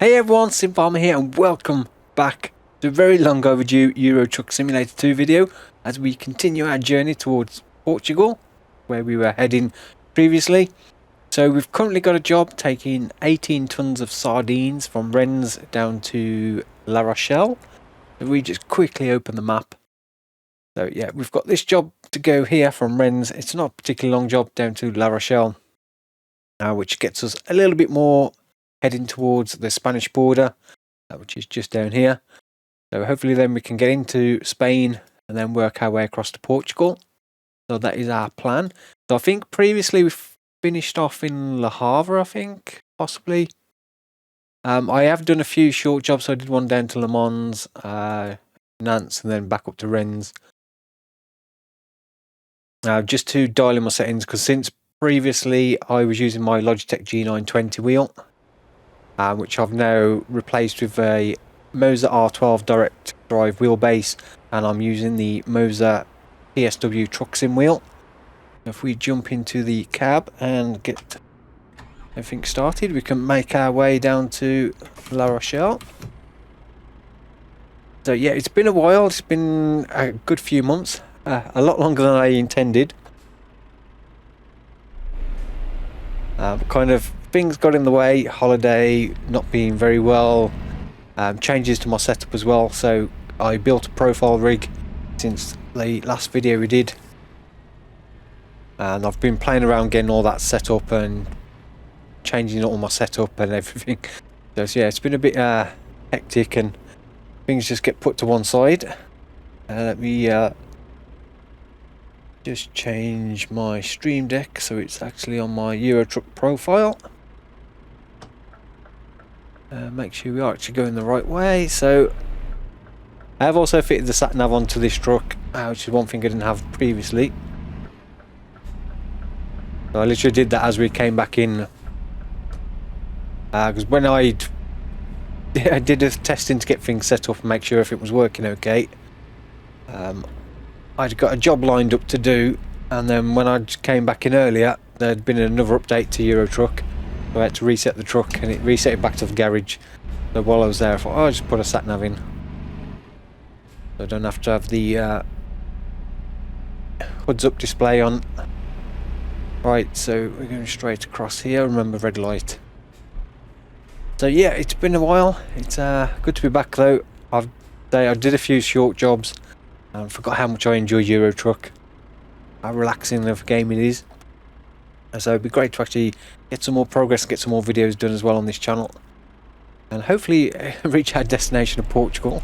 Hey everyone, Simfarmer here and welcome back to a very long overdue Euro Truck Simulator 2 video as we continue our journey towards Portugal, where we were heading previously. So we've currently got a job taking 18 tons of sardines from Rennes down to La Rochelle. If we just quickly open the map. So yeah, we've got this job to go here from Rennes. It's not a particularly long job down to La Rochelle, which gets us a little bit more heading towards the Spanish border, which is just down here. So hopefully then we can get into Spain and then work our way across to Portugal. So that is our plan. So I think previously we finished off in Le Havre, I think, possibly. I have done a few short jobs. So I did one down to Le Mans, Nantes, and then back up to Rennes. Just to dial in my settings, because since previously I was using my Logitech G920 wheel, which I've now replaced with a Moser R12 direct drive wheelbase, and I'm using the Moser PSW truck sim wheel. If we jump into the cab and get everything started, we can make our way down to La Rochelle. So yeah, it's been a while. It's been a good few months, a lot longer than I intended. Kind of things got in the way, holiday, not being very well, changes to my setup as well. So I built a profile rig since the last video we did, and I've been playing around getting all that set up and changing all my setup and everything. So yeah, it's been a bit hectic and things just get put to one side. Let me just change my stream deck so it's actually on my Euro Truck profile. Make sure we are actually going the right way. So I have also fitted the sat nav onto this truck, which is one thing I didn't have previously. So I literally did that as we came back in, because when I did a testing to get things set up and make sure if it was working okay, I'd got a job lined up to do, and then when I came back in earlier there'd been another update to Euro Truck. So I had to reset the truck and it reset it back to the garage. So while I was there I thought, I'll just put a sat nav in, so I don't have to have the hoods up display on. Right, so we're going straight across here. Remember, red light. So yeah, it's been a while. It's good to be back though. I did a few short jobs. Forgot how much I enjoy Euro Truck. How relaxing of a game it is. So it'd be great to actually get some more progress, get some more videos done as well on this channel, and hopefully reach our destination of Portugal.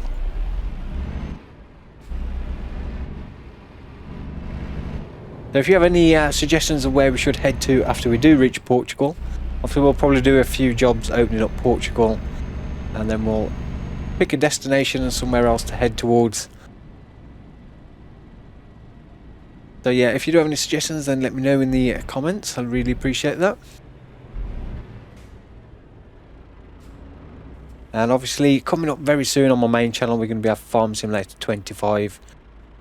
So if you have any suggestions of where we should head to after we do reach Portugal, obviously we'll probably do a few jobs opening up Portugal, and then we'll pick a destination and somewhere else to head towards. So yeah, if you do have any suggestions, then let me know in the comments. I'd really appreciate that. And obviously coming up very soon on my main channel, we're going to be having Farm Simulator 25.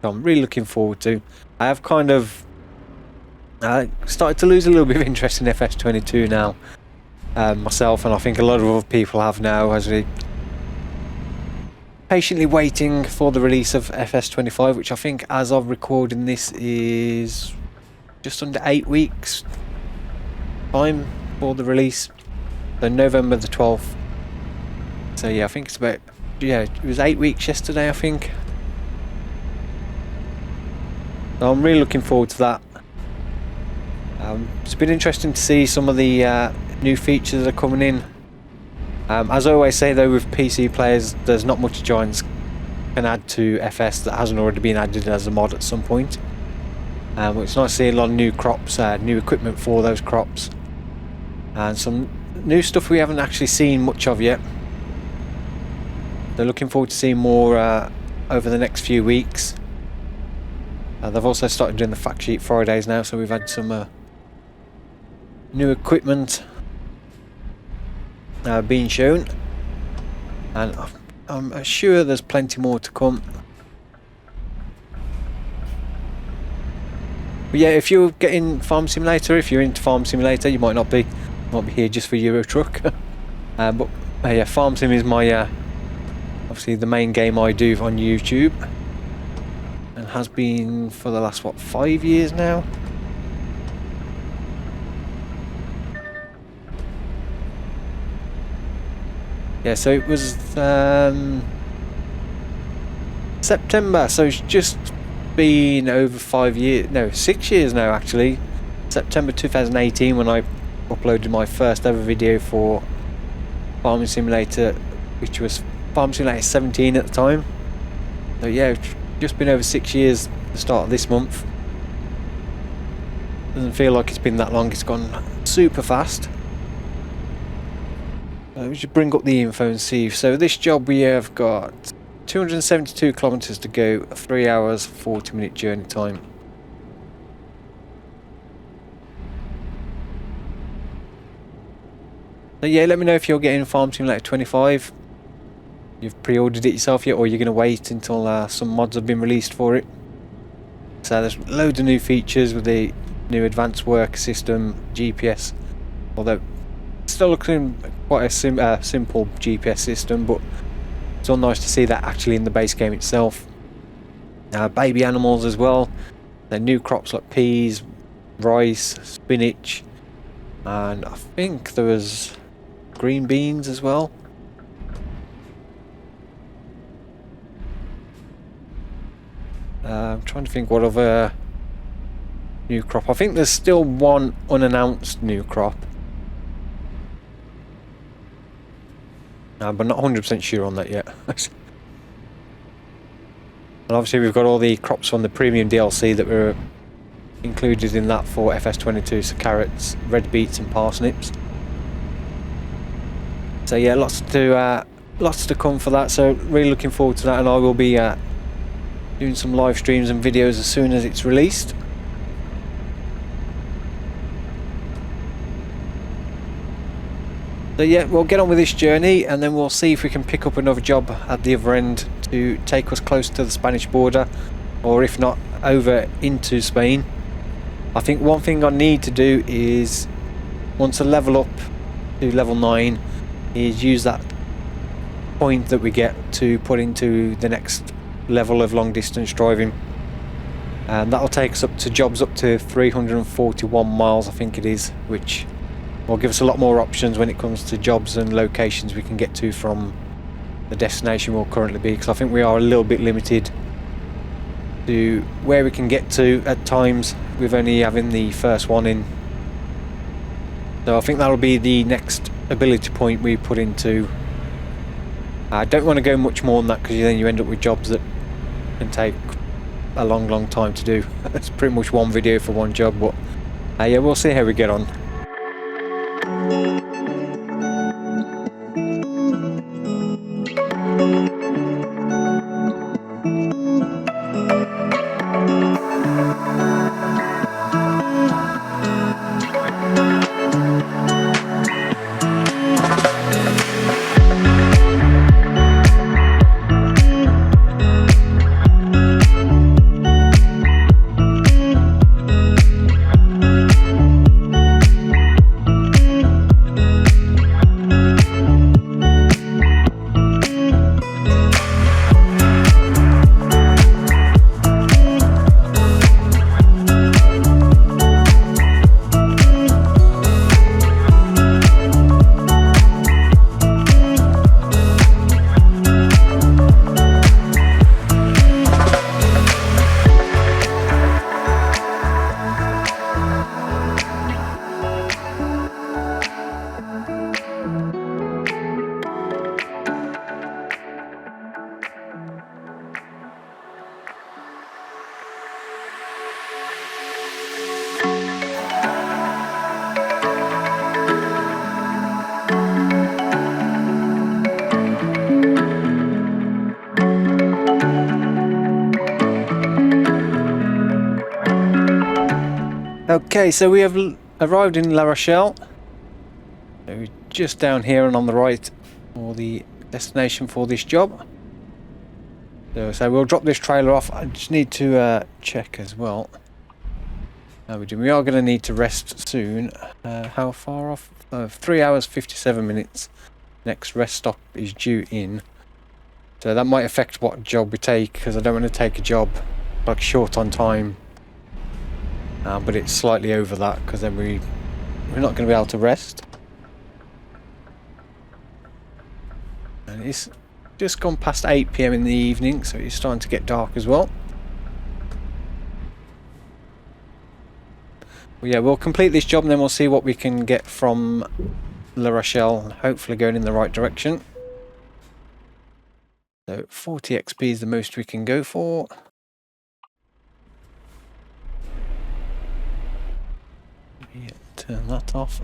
So I'm really looking forward to. I have kind of started to lose a little bit of interest in FS22 now, myself, and I think a lot of other people have now, as we patiently waiting for the release of FS25, which I think as of recording this is just under 8 weeks time for the release. So November the 12th. So yeah, I think it's about, yeah, it was 8 weeks yesterday I think. So I'm really looking forward to that. It's been interesting to see some of the new features that are coming in. As I always say though, with PC players, there's not much Giants can add to FS that hasn't already been added as a mod at some point. It's nice to see a lot of new crops, new equipment for those crops, and some new stuff we haven't actually seen much of yet. They're looking forward to seeing more over the next few weeks. They've also started doing the fact sheet Fridays now, so we've had some new equipment being shown, and I'm sure there's plenty more to come. But yeah, if you're getting Farm Simulator, if you're into Farm Simulator, you might not be here just for Euro Truck. But Yeah, Farm Sim is my obviously the main game I do on YouTube, and has been for the last, what, 5 years now. Yeah, so it was September, so it's just been over 5 years, no, 6 years now actually. September 2018 when I uploaded my first ever video for Farming Simulator, which was Farming Simulator 17 at the time. So yeah, it's just been over 6 years at the start of this month. Doesn't feel like it's been that long, it's gone super fast. We should bring up the info and see. So this job we have got 272 kilometers to go, 3 hours 40-minute journey time. So yeah, let me know if you're getting Farm Simulator 25. You've pre-ordered it yourself yet, or you're going to wait until some mods have been released for it. So there's loads of new features with the new advanced work system, GPS, although still looking quite a simple GPS system, but it's all nice to see that actually in the base game itself. Baby animals as well. The new crops like peas, rice, spinach, and I think there was green beans as well. I'm trying to think what other new crop. I think there's still one unannounced new crop. But not 100% sure on that yet. And obviously we've got all the crops from the premium DLC that were included in that for FS22, so carrots, red beets and parsnips. So yeah, lots to come for that, so really looking forward to that, and I will be doing some live streams and videos as soon as it's released. So yeah, we'll get on with this journey and then we'll see if we can pick up another job at the other end to take us close to the Spanish border, or if not, over into Spain. I think one thing I need to do is, once I level up to level 9, is use that point that we get to put into the next level of long distance driving, and that'll take us up to jobs up to 341 miles I think it is, which will give us a lot more options when it comes to jobs and locations we can get to from the destination we'll currently be, because I think we are a little bit limited to where we can get to at times with only having the first one in. So I think that'll be the next ability point we put into. I don't want to go much more than that, because then you end up with jobs that can take a long time to do. It's pretty much one video for one job, but yeah, we'll see how we get on. Okay, so we have arrived in La Rochelle. So we're just down here and on the right for the destination for this job. So we'll drop this trailer off. I just need to check as well. We are going to need to rest soon. How far off? 3 hours 57 minutes. next rest stop is due in. So that might affect what job we take, because I don't want to take a job like short on time, but it's slightly over that, because then we're not going to be able to rest. And it's just gone past 8 PM in the evening, so it's starting to get dark as well. Well, yeah, we'll complete this job and then we'll see what we can get from La Rochelle, hopefully going in the right direction. So 40 XP is the most we can go for. Yeah, turn that off.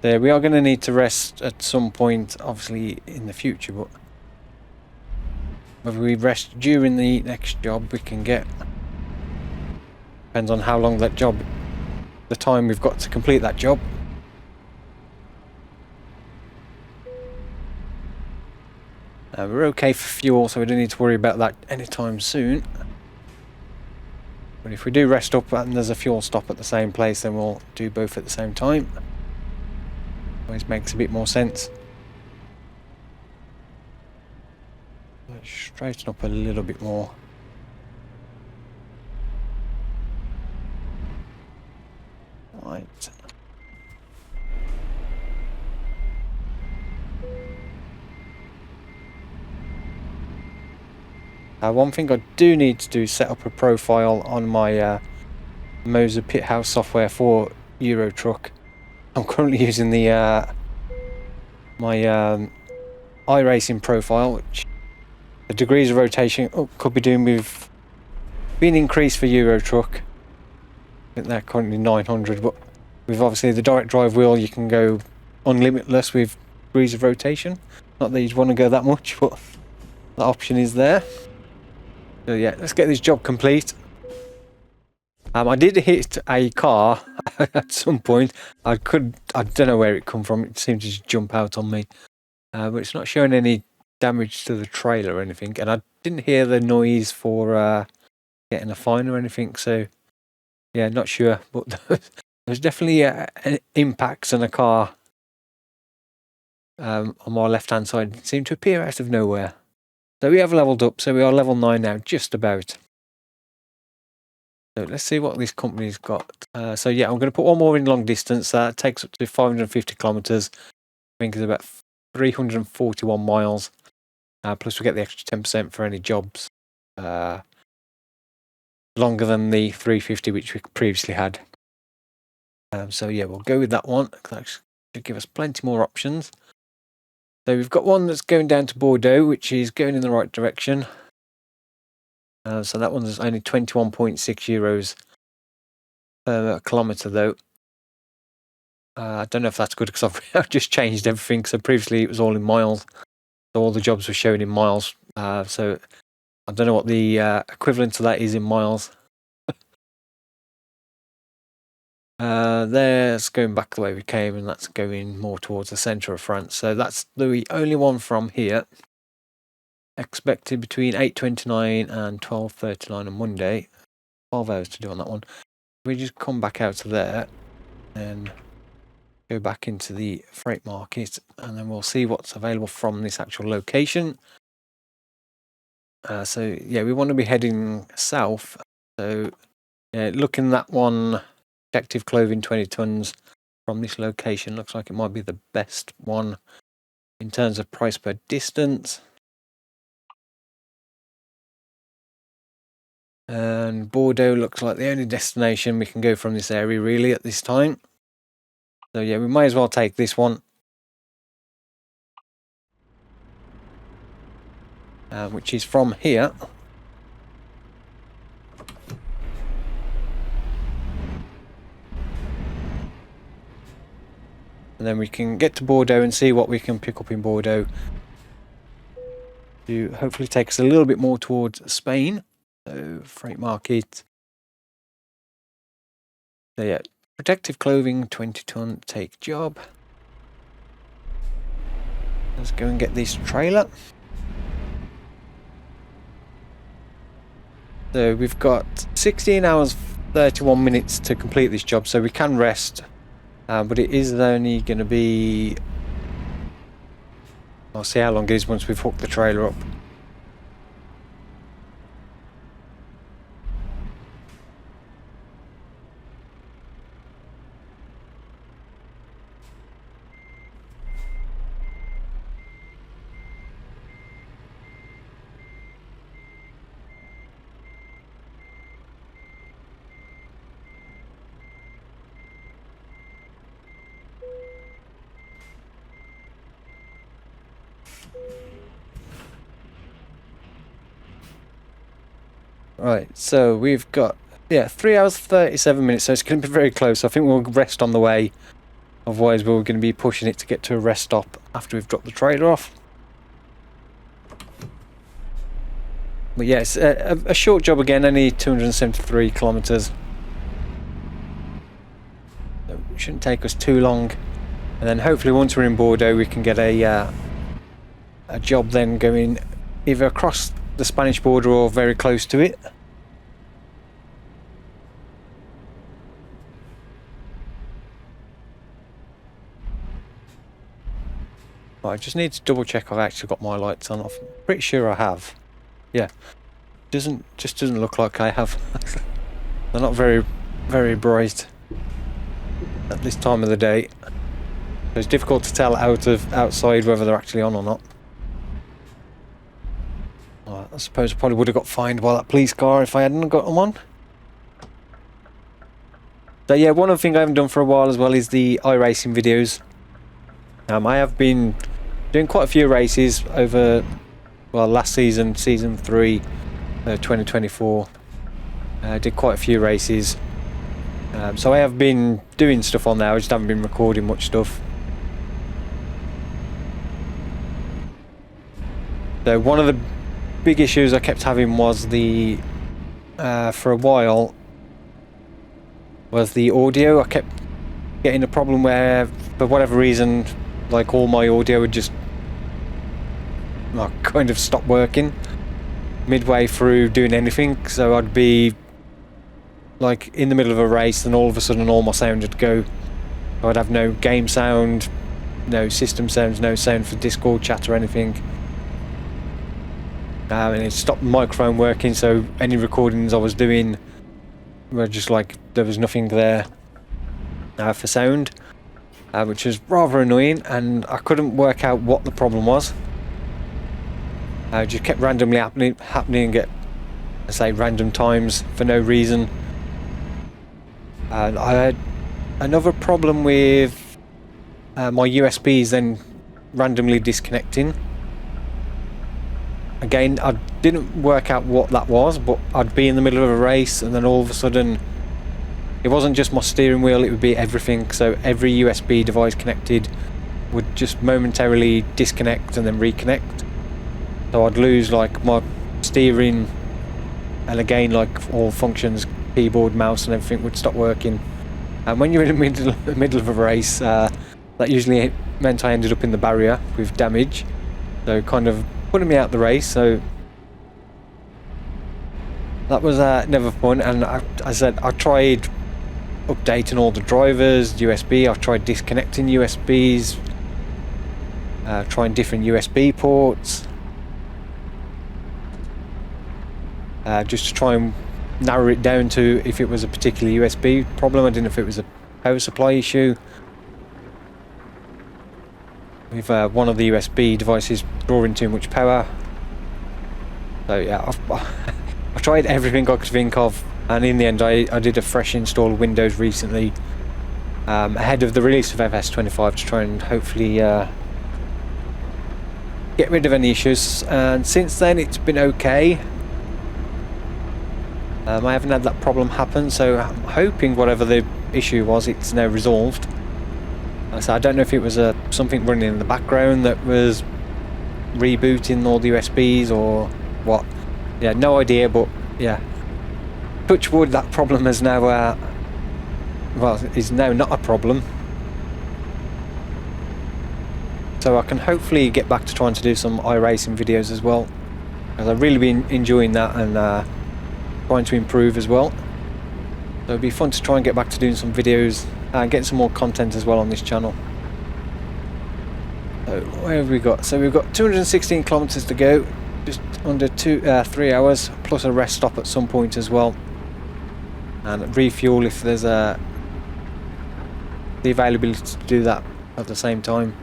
There, we are going to need to rest at some point, obviously, in the future, but whether we rest during the next job we can get depends on how long that job, the time we've got to complete that job. We're okay for fuel, so we don't need to worry about that anytime soon. But if we do rest up and there's a fuel stop at the same place, then we'll do both at the same time. Always makes a bit more sense. Let's straighten up a little bit more. Right. One thing I do need to do is set up a profile on my Moser Pithouse software for Euro Truck. I'm currently using the my iRacing profile, which the degrees of rotation could be doing with being increased for Euro Truck. I think they're currently 900, but with obviously the direct drive wheel you can go unlimitless with degrees of rotation. Not that you'd want to go that much, but that option is there. So yeah, let's get this job complete. I did hit a car at some point. I don't know where it come from. It seemed to just jump out on me. But it's not showing any damage to the trailer or anything. And I didn't hear the noise for getting a fine or anything. So yeah, not sure. But there's definitely impacts on a car on my left-hand side. It seemed to appear out of nowhere. So we have leveled up. So we are level 9 now, just about. So let's see what this company's got. So yeah, I'm going to put one more in long distance. That takes up to 550 kilometers. I think it's about 341 miles. Plus we get the extra 10% for any jobs longer than the 350 which we previously had. So yeah, we'll go with that one. That should give us plenty more options. So we've got one that's going down to Bordeaux, which is going in the right direction. So that one's only 21.6 euros per kilometre though. I don't know if that's good because I've just changed everything. So previously it was all in miles. So all the jobs were shown in miles. So I don't know what the equivalent to that is in miles. There's going back the way we came, and that's going more towards the centre of France. So that's the only one from here. Expected between 8:29 and 12:39 on Monday. 12 hours to do on that one. We just come back out of there and go back into the freight market, and then we'll see what's available from this actual location. So yeah, we want to be heading south. So yeah, looking at that one, protective clothing 20 tons from this location looks like it might be the best one in terms of price per distance. And Bordeaux looks like the only destination we can go from this area really at this time. So yeah, we might as well take this one. Which is from here. And then we can get to Bordeaux and see what we can pick up in Bordeaux to hopefully take us a little bit more towards Spain. So freight market. So yeah, protective clothing, 20 ton, take job. Let's go and get this trailer. So we've got 16 hours 31 minutes to complete this job, so we can rest, but it is only going to be, I'll see how long it is once we've hooked the trailer up. Right, so we've got, 3 hours 37 minutes, so it's going to be very close. I think we'll rest on the way, otherwise we're going to be pushing it to get to a rest stop after we've dropped the trailer off. But yeah, it's a short job again, only 273 kilometres. So it shouldn't take us too long, and then hopefully once we're in Bordeaux we can get a job then going either across the Spanish border or very close to it. Right, I just need to double check I've actually got my lights on. I'm pretty sure I have. Yeah, just doesn't look like I have. They're not very bright at this time of the day, so it's difficult to tell outside whether they're actually on or not. I suppose I probably would have got fined by that police car if I hadn't got them on. So yeah, one other thing I haven't done for a while as well is the iRacing videos. I have been doing quite a few races over, well, last season, season 3, 2024. I did quite a few races. So I have been doing stuff on there, I just haven't been recording much stuff. So one of the big issues I kept having was the for a while was the audio. I kept getting a problem where for whatever reason like all my audio would just kind of stop working midway through doing anything. So I'd be like in the middle of a race and all of a sudden all my sound would go. I'd have no game sound, no system sounds, no sound for Discord chat or anything. And it stopped the microphone working, so any recordings I was doing were just like there was nothing there for sound, which was rather annoying, and I couldn't work out what the problem was. It just kept randomly happening at, say, random times for no reason. And I had another problem with my USBs then randomly disconnecting. Again, I didn't work out what that was, but I'd be in the middle of a race and then all of a sudden it wasn't just my steering wheel, it would be everything. So every USB device connected would just momentarily disconnect and then reconnect. So I'd lose like my steering, and again like all functions, keyboard, mouse and everything would stop working. And when you're in the middle of a race, that usually meant I ended up in the barrier with damage, so kind of putting me out the race. So that was never fun. And I said I tried updating all the drivers, USB, I tried disconnecting USBs, trying different USB ports, just to try and narrow it down to if it was a particular USB problem. I didn't know if it was a power supply issue with one of the USB devices drawing too much power. So yeah, I tried everything I could think of, and in the end I did a fresh install of Windows recently, ahead of the release of FS25, to try and hopefully get rid of any issues, and since then it's been okay. I haven't had that problem happen, so I'm hoping whatever the issue was, it's now resolved. So I don't know if it was something running in the background that was rebooting all the USBs or what. Yeah, no idea, but yeah. Touch wood, that problem is now, well, is now not a problem. so I can hopefully get back to trying to do some iRacing videos as well, because I've really been enjoying that and trying to improve as well. So it'd be fun to try and get back to doing some videos and get some more content as well on this channel. So where have we got? So we've got 216 kilometers to go, just under 3 hours, plus a rest stop at some point as well, and refuel if there's the availability to do that at the same time.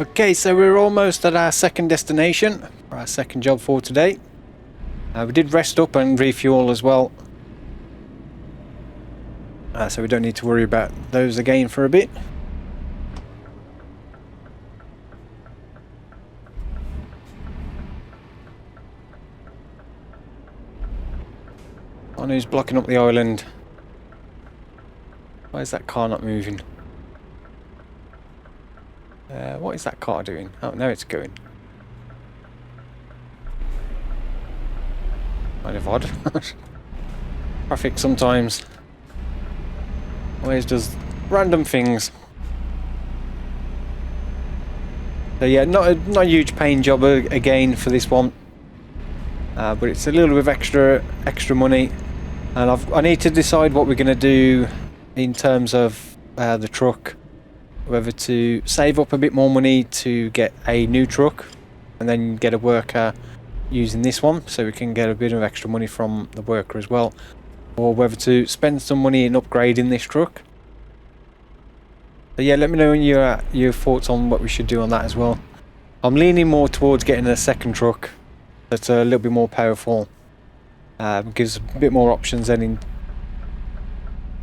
Okay, so we're almost at our second destination, our second job for today. We did rest up and refuel as well, so we don't need to worry about those again for a bit. I know who's blocking up the island. Why is that car not moving? What is that car doing? Oh, now it's going. Kind of odd. Traffic sometimes always does random things. So yeah, not a huge paying job again for this one, but it's a little bit of extra money, and I need to decide what we're going to do in terms of the truck. Whether to save up a bit more money to get a new truck and then get a worker using this one so we can get a bit of extra money from the worker as well, or whether to spend some money in upgrading this truck. So yeah, let me know your thoughts on what we should do on that as well. I'm leaning more towards getting a second truck that's a little bit more powerful, gives a bit more options then in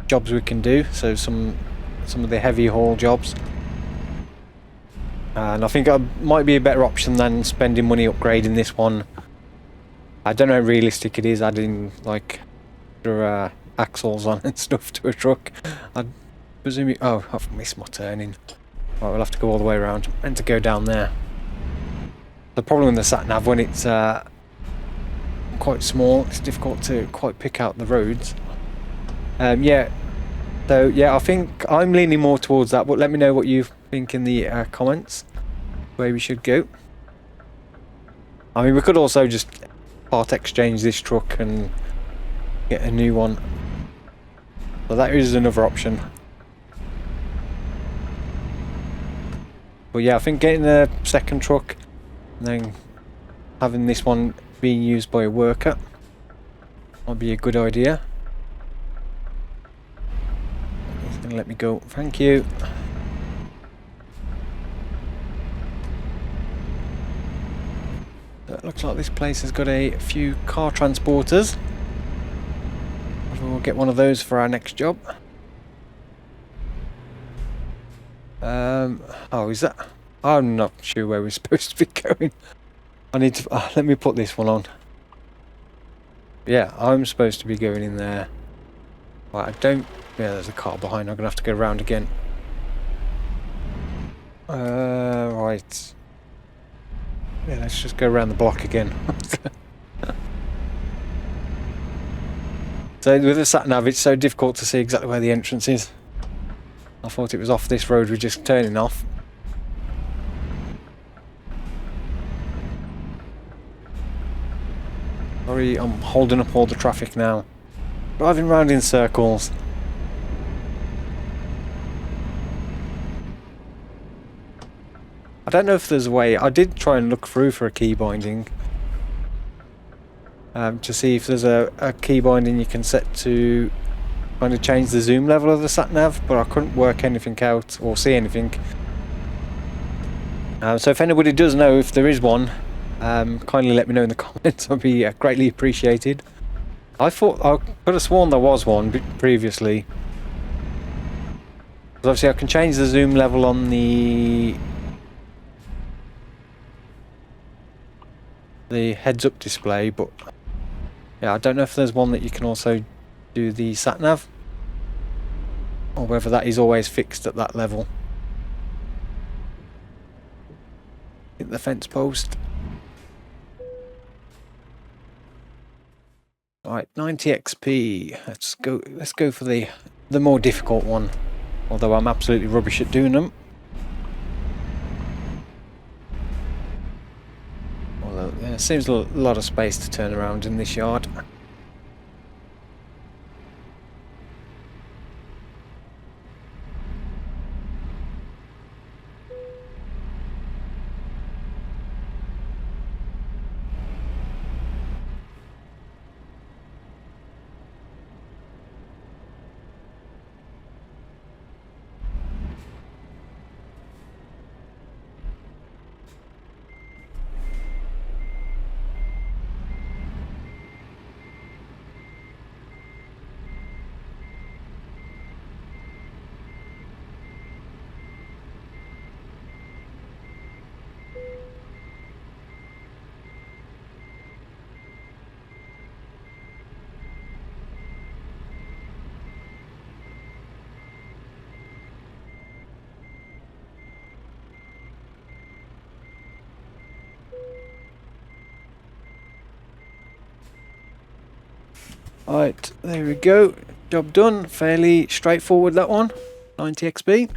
jobs we can do, so some of the heavy haul jobs, and I think it might be a better option than spending money upgrading this one. I don't know how realistic it is adding like axles on and stuff to a truck. I presume oh, I've missed my turning. Right, we'll have to go all the way around and to go down there. The problem with the sat nav, when it's quite small, it's difficult to quite pick out the roads. Yeah. So yeah, I think I'm leaning more towards that, but let me know what you think in the comments where we should go. I mean, we could also just part exchange this truck and get a new one. So that is another option. But yeah, I think getting a second truck and then having this one being used by a worker might be a good idea. Let me go, thank you. So it looks like this place has got a few car transporters. We'll get one of those for our next job. Oh, is that? I'm not sure where we're supposed to be going. I need to. Let me put this one on. Yeah, I'm supposed to be going in there. Right, I don't. Yeah, there's a car behind. I'm gonna have to go around again. Right. Yeah, let's just go around the block again. So with the sat-nav, it's so difficult to see exactly where the entrance is. I thought it was off this road we're just turning off. Sorry, I'm holding up all the traffic now. Driving round in circles. I don't know if there's a way. I did try and look through for a key binding. To see if there's a key binding you can set to kind of change the zoom level of the sat-nav, but I couldn't work anything out or see anything. So if anybody does know if there is one, kindly let me know in the comments. I'd be greatly appreciated. I could have sworn there was one previously. Because obviously I can change the zoom level on the heads-up display, but yeah, I don't know if there's one that you can also do the sat-nav, or whether that is always fixed at that level. Hit the fence post. Right, 90 XP. Let's go for the more difficult one. Although I'm absolutely rubbish at doing them. Although there seems a lot of space to turn around in this yard. Right, there we go. Job done. Fairly straightforward, that one. 90 XP.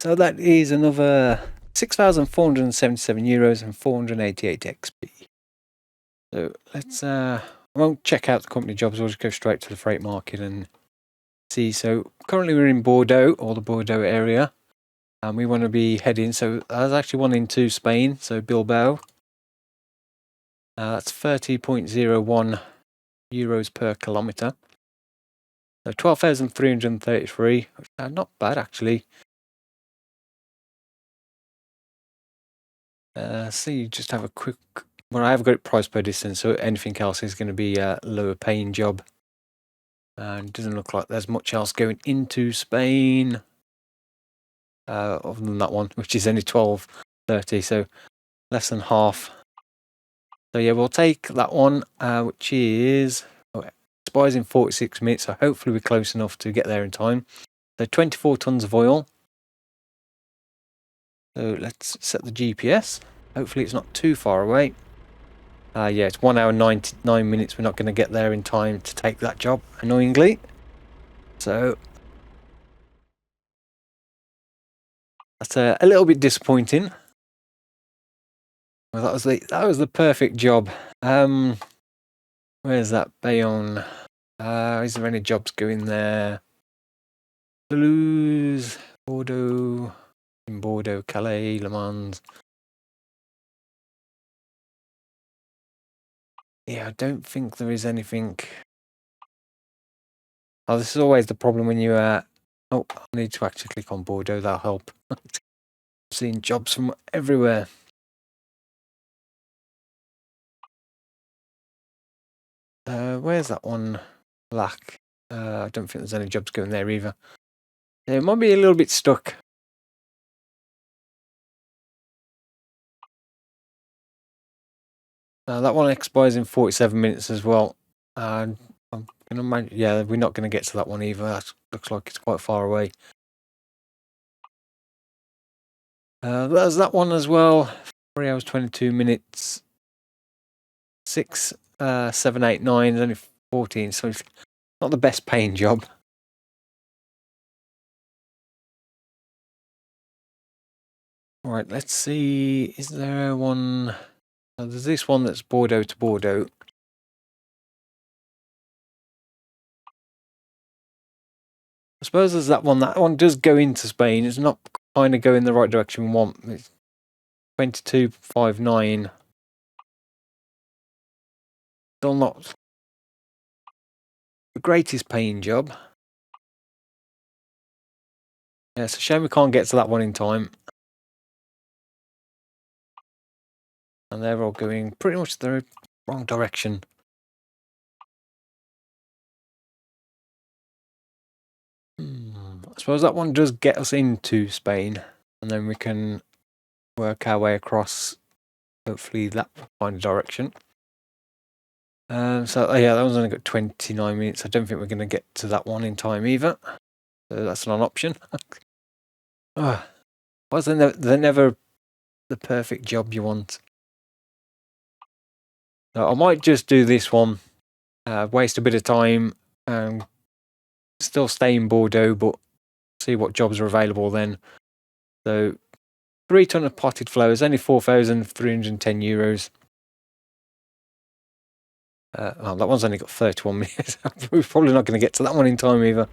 So that is another 6,477 euros and 488 XP. So let's I won't check out the company jobs, we'll just go straight to the freight market and see. So currently we're in Bordeaux, or the Bordeaux area, and we want to be heading, so there's actually one into Spain, so Bilbao. That's 30.01 euros per kilometre. So 12,333, not bad actually. So you just have a quick, well, I have got it price per distance, so anything else is going to be a lower paying job. And it doesn't look like there's much else going into Spain other than that one, which is only 12.30, so less than half. So yeah, we'll take that one, which is expires in 46 minutes, so hopefully we're close enough to get there in time. So 24 tons of oil. So let's set the GPS. Hopefully it's not too far away. Yeah, it's 1 hour 99 minutes. We're not going to get there in time to take that job, annoyingly. So that's a little bit disappointing. Well, that was the perfect job. Where's that Bayonne? Is there any jobs going there? Toulouse, Bordeaux, in Bordeaux, Calais, Le Mans. Yeah, I don't think there is anything. Oh, this is always the problem when you oh, I need to actually click on Bordeaux, that'll help. I'm seeing jobs from everywhere. Where's that one? Black. I don't think there's any jobs going there either. Yeah, it might be a little bit stuck. That one expires in 47 minutes as well. I'm going to imagine, yeah, we're not going to get to that one either. That looks like it's quite far away. There's that one as well. 3 hours 22 minutes. 6, 7, 8, 9 is only 14, so it's not the best paying job. Alright, let's see. Is there one? There's this one that's Bordeaux to Bordeaux. I suppose there's that one. That one does go into Spain. It's not kind of going the right direction we want. It's 22.59. Still not the greatest paying job. Yeah, it's a shame we can't get to that one in time. And they're all going pretty much the wrong direction. I suppose that one does get us into Spain, and then we can work our way across, hopefully that kind of direction. So yeah, that one's only got 29 minutes. I don't think we're going to get to that one in time either. So that's not an option. Why is they're never the perfect job you want? So I might just do this one, waste a bit of time, and still stay in Bordeaux, but see what jobs are available then. So 3 ton of potted flowers, only 4,310 euros. That one's only got 31 minutes. We're probably not going to get to that one in time either.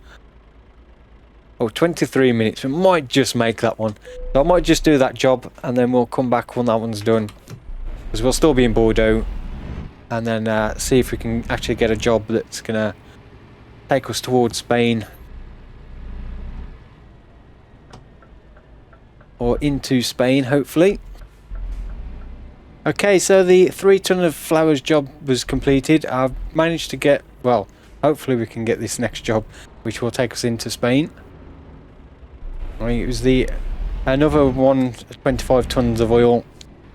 Oh, 23 minutes. We might just make that one. So I might just do that job, and then we'll come back when that one's done. Because we'll still be in Bordeaux. And then see if we can actually get a job that's going to take us towards Spain. Or into Spain, hopefully. Okay, so the 3 ton of flowers job was completed. I've managed to get, well, hopefully we can get this next job, which will take us into Spain. I mean, it was another one, 25 tons of oil,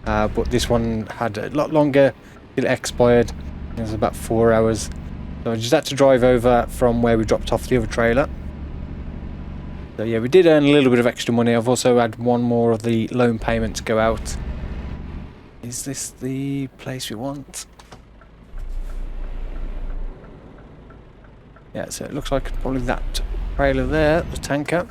but this one had a lot longer. It expired. It was about 4 hours. So I just had to drive over from where we dropped off the other trailer. So yeah, we did earn a little bit of extra money. I've also had one more of the loan payment to go out. Is this the place we want? Yeah, so it looks like probably that trailer there, the tanker.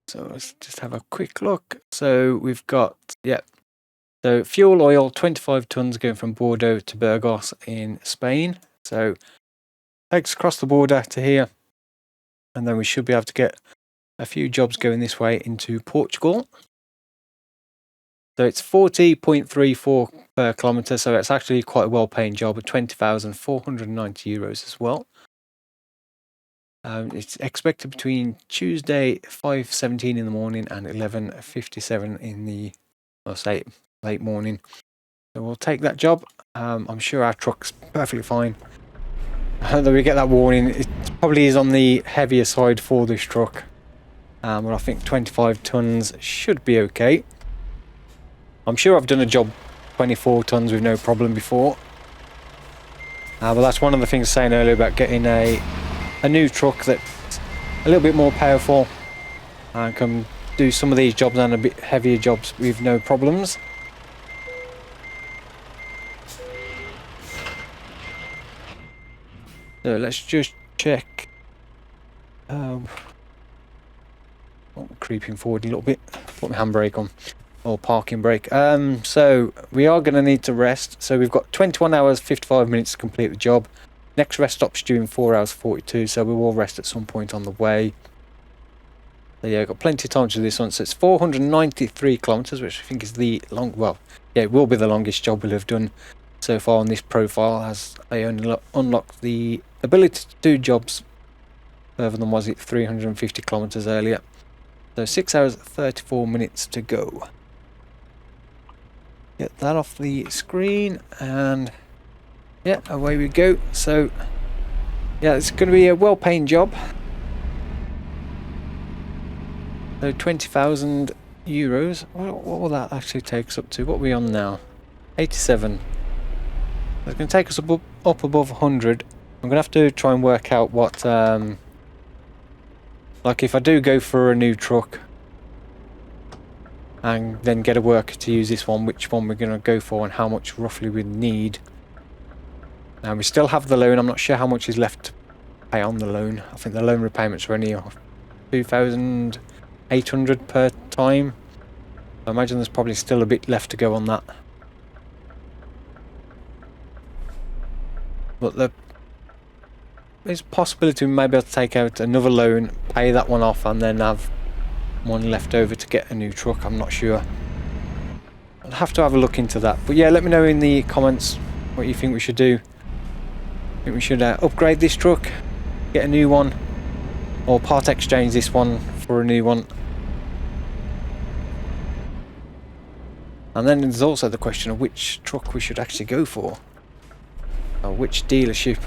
So let's just have a quick look. So we've got, yeah. So fuel oil, 25 tons going from Bordeaux to Burgos in Spain. So takes across the border to here. And then we should be able to get a few jobs going this way into Portugal. So it's 40.34 per kilometre, so it's actually quite a well-paying job at 20,490 euros as well. It's expected between Tuesday 5:17 in the morning and 11:57 in the, I'll say, late morning. So we'll take that job. I'm sure our truck's perfectly fine. Though we get that warning, it probably is on the heavier side for this truck. But I think 25 tons should be okay. I'm sure I've done a job 24 tons with no problem before. But that's one of the things saying earlier about getting a new truck that's a little bit more powerful and can do some of these jobs and a bit heavier jobs with no problems. So let's just check. Creeping forward a little bit. Put my handbrake on. Or parking brake. So we are going to need to rest. So we've got 21 hours 55 minutes to complete the job. Next rest stop's due in 4 hours 42, so we will rest at some point on the way. So yeah, we've got plenty of time to do this one. So it's 493 kilometres, which I think is the it will be the longest job we'll have done so far on this profile, as I only unlocked the ability to do jobs further than, was it 350 kilometres earlier. So 6 hours 34 minutes to go. Get that off the screen, and yeah, away we go. So yeah, it's going to be a well-paying job. So 20,000 euros. What will that actually take us up to? What are we on now? 87. It's going to take us up above 100. I'm going to have to try and work out what Like if I do go for a new truck and then get a worker to use this one, which one we're going to go for and how much roughly we need. Now we still have the loan. I'm not sure how much is left to pay on the loan. I think the loan repayments are only 2,800 per time. I imagine there's probably still a bit left to go on that. But there's a possibility we may be able to take out another loan, pay that one off, and then have one left over to get a new truck. I'm not sure. I'll have to have a look into that. But yeah, let me know in the comments what you think we should do. I think we should upgrade this truck, get a new one, or part exchange this one for a new one. And then there's also the question of which truck we should actually go for, or which dealership.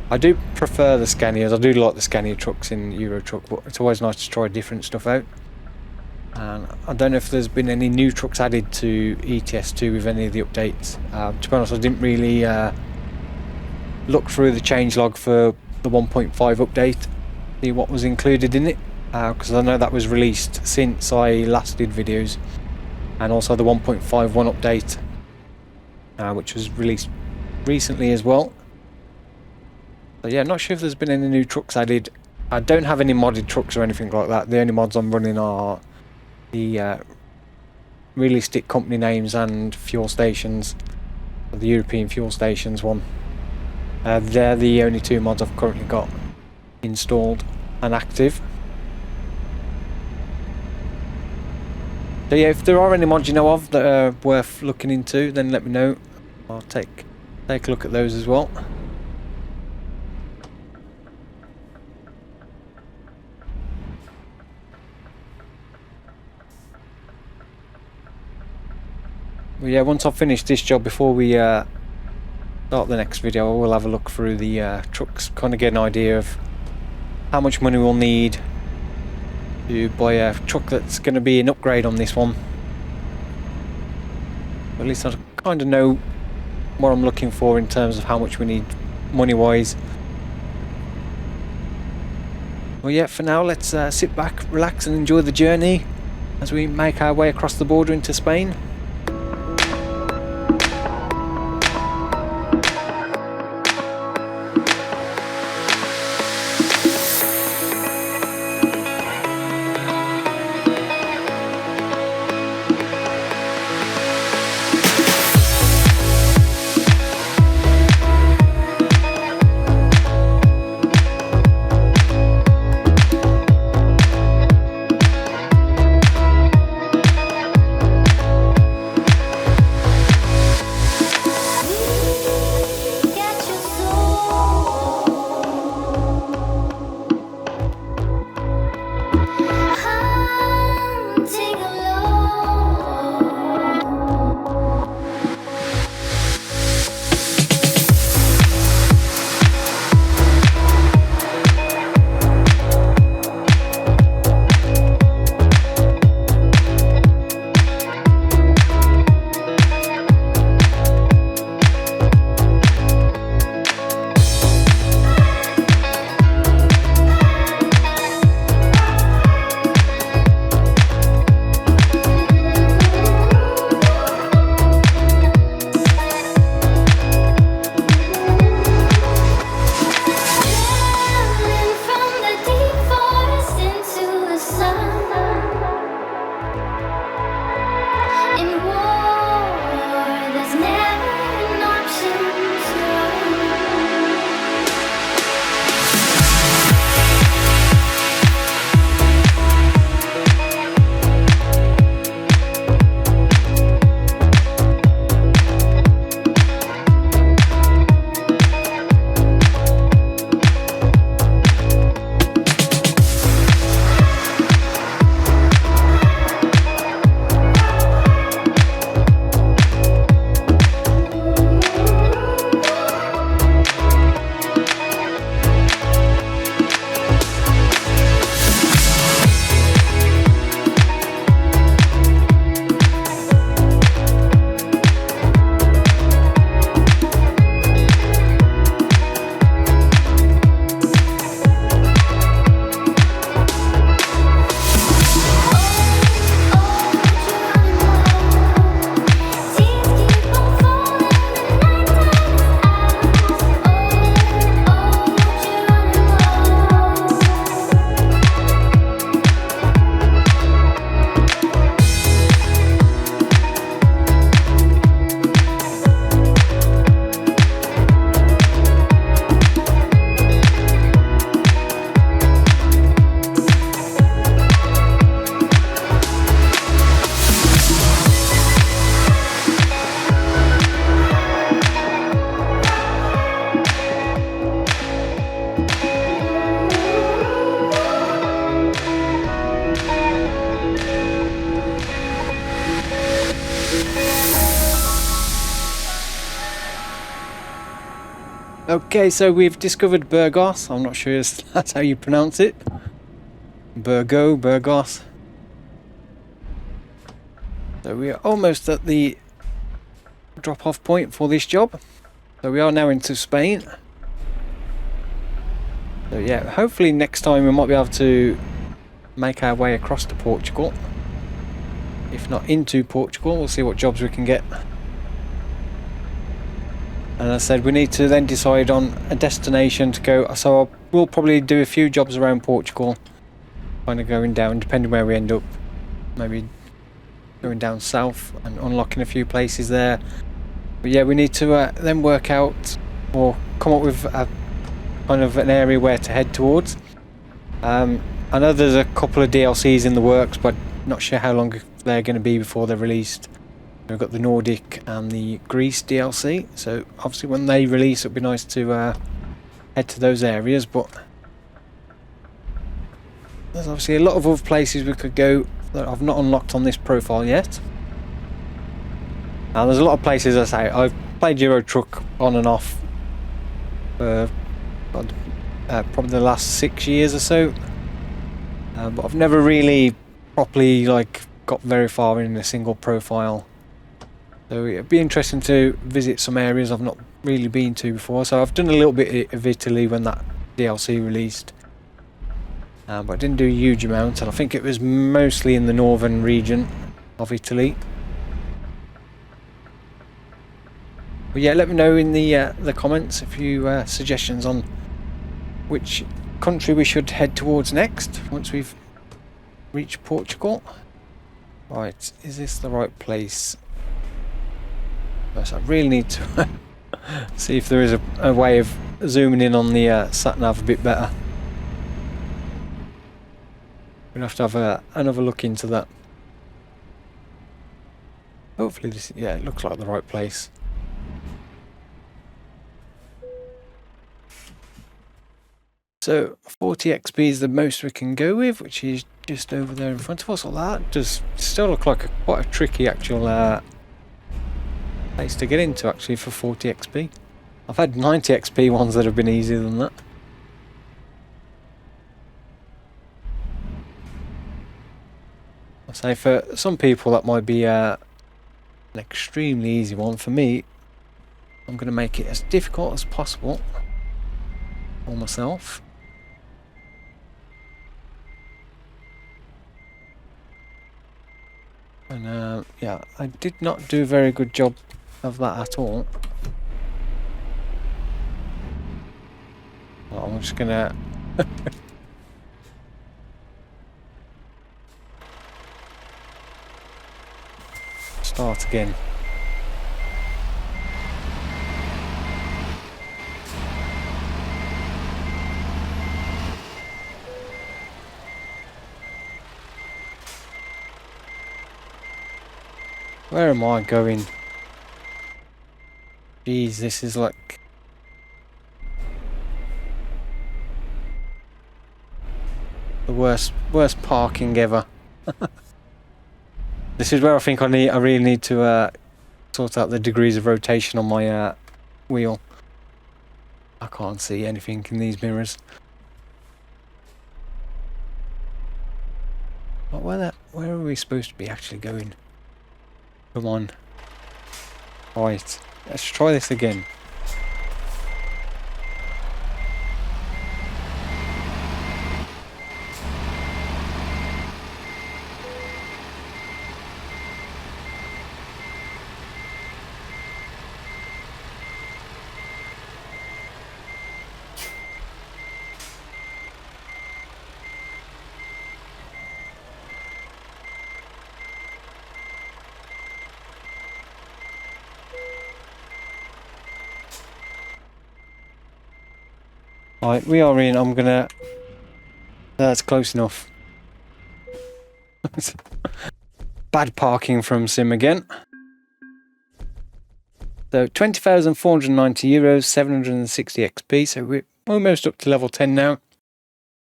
I do prefer the Scanias. I do like the Scania trucks in Euro Truck, but it's always nice to try different stuff out. And I don't know if there's been any new trucks added to ETS2 with any of the updates. To be honest, I didn't really look through the changelog for the 1.5 update, see what was included in it, because I know that was released since I last did videos, and also the 1.51 update, which was released recently as well. So yeah, not sure if there's been any new trucks added. I don't have any modded trucks or anything like that. The only mods I'm running are the realistic company names and fuel stations. The European fuel stations one. They're the only two mods I've currently got installed and active. So yeah, if there are any mods you know of that are worth looking into, then let me know. I'll take a look at those as well. Well, yeah, once I've finished this job, before we start the next video, we'll have a look through the trucks, kind of get an idea of how much money we'll need to buy a truck that's going to be an upgrade on this one. At least I kind of know what I'm looking for in terms of how much we need money wise. Well yeah, for now let's sit back, relax and enjoy the journey as we make our way across the border into Spain. Okay, so we've discovered Burgos. I'm not sure if that's how you pronounce it. Burgos. So we are almost at the drop-off point for this job. So we are now into Spain. So yeah, hopefully next time we might be able to make our way across to Portugal. If not into Portugal, we'll see what jobs we can get. And as I said, we need to then decide on a destination to go. So we'll probably do a few jobs around Portugal, kind of going down, depending where we end up. Maybe going down south and unlocking a few places there. But yeah, we need to then work out or come up with a kind of an area where to head towards. I know there's a couple of DLCs in the works, but not sure how long they're going to be before they're released. We've got the Nordic and the Greece DLC, so obviously when they release it'll be nice to head to those areas, but there's obviously a lot of other places we could go that I've not unlocked on this profile yet. Now there's a lot of places, I say, I've played Euro Truck on and off for probably the last 6 years or so, but I've never really properly got very far in a single profile. So it'd be interesting to visit some areas I've not really been to before. So I've done a little bit of Italy when that DLC released, but I didn't do a huge amount, and I think it was mostly in the northern region of Italy. But yeah, let me know in the comments if you suggestions on which country we should head towards next once we've reached Portugal. Right, is this the right place? Yes, I really need to see if there is a way of zooming in on the sat-nav a bit better. We'll have to have another look into that. Hopefully this, yeah, it looks like the right place. So 40 XP is the most we can go with, which is just over there in front of us. Well, that does still look like quite a tricky actual place to get into actually for 40 XP. I've had 90 XP ones that have been easier than that. I say for some people that might be an extremely easy one. For me, I'm going to make it as difficult as possible for myself. And yeah, I did not do a very good job of that at all. Well, I'm just gonna start again. Where am I going? Jeez, this is like the worst parking ever. This is where I think I really need to sort out the degrees of rotation on my wheel. I can't see anything in these mirrors. But where are we supposed to be actually going? Come on. Right, let's try this again. Right, we are in. I'm gonna. That's close enough. Bad parking from Sim again. So 20,490 euros, 760 XP. So we're almost up to level 10 now.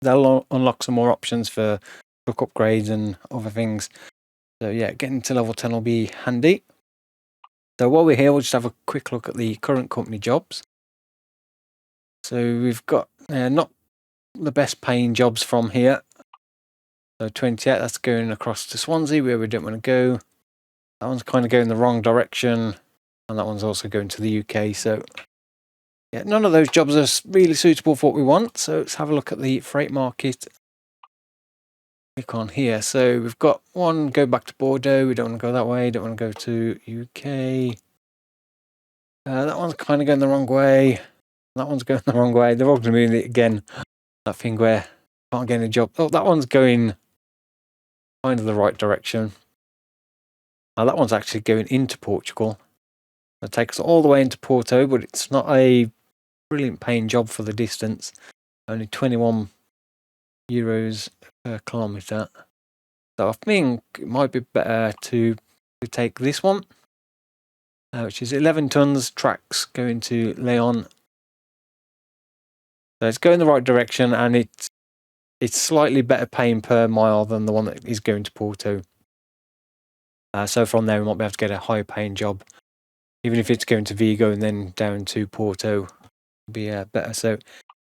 That'll unlock some more options for truck upgrades and other things. So yeah, getting to level 10 will be handy. So while we're here, we'll just have a quick look at the current company jobs. So we've got not the best paying jobs from here. So 28, that's going across to Swansea where we don't want to go. That one's kind of going the wrong direction, and that one's also going to the UK. So yeah, none of those jobs are really suitable for what we want. So let's have a look at the freight market. Click on here. So we've got one go back to Bordeaux. We don't want to go that way. Don't want to go to UK. That one's kind of going the wrong way. That one's going the wrong way. They're all going to be again. That thing where can't get a job. Oh, that one's going kind of the right direction. Now that one's actually going into Portugal. It takes us all the way into Porto, but it's not a brilliant paying job for the distance. Only 21 euros per kilometre. So I think it might be better to take this one, which is 11 tons, tracks going to Leon. So it's going the right direction, and it's slightly better paying per mile than the one that is going to Porto. So from there we might be able to get a higher paying job, even if it's going to Vigo and then down to Porto. It'll be better. So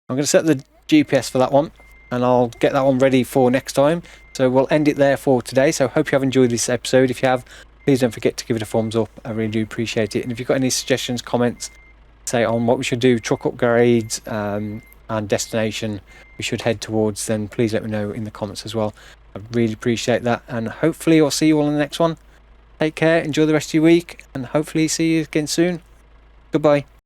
I'm going to set the GPS for that one, and I'll get that one ready for next time. So we'll end it there for today. So hope you have enjoyed this episode. If you have, please don't forget to give it a thumbs up. I really do appreciate it. And if you've got any suggestions, comments, say on what we should do, truck upgrades and destination we should head towards, then please let me know in the comments as well. I really appreciate that, and hopefully I'll see you all in the next one. Take care, enjoy the rest of your week, and hopefully see you again soon. Goodbye.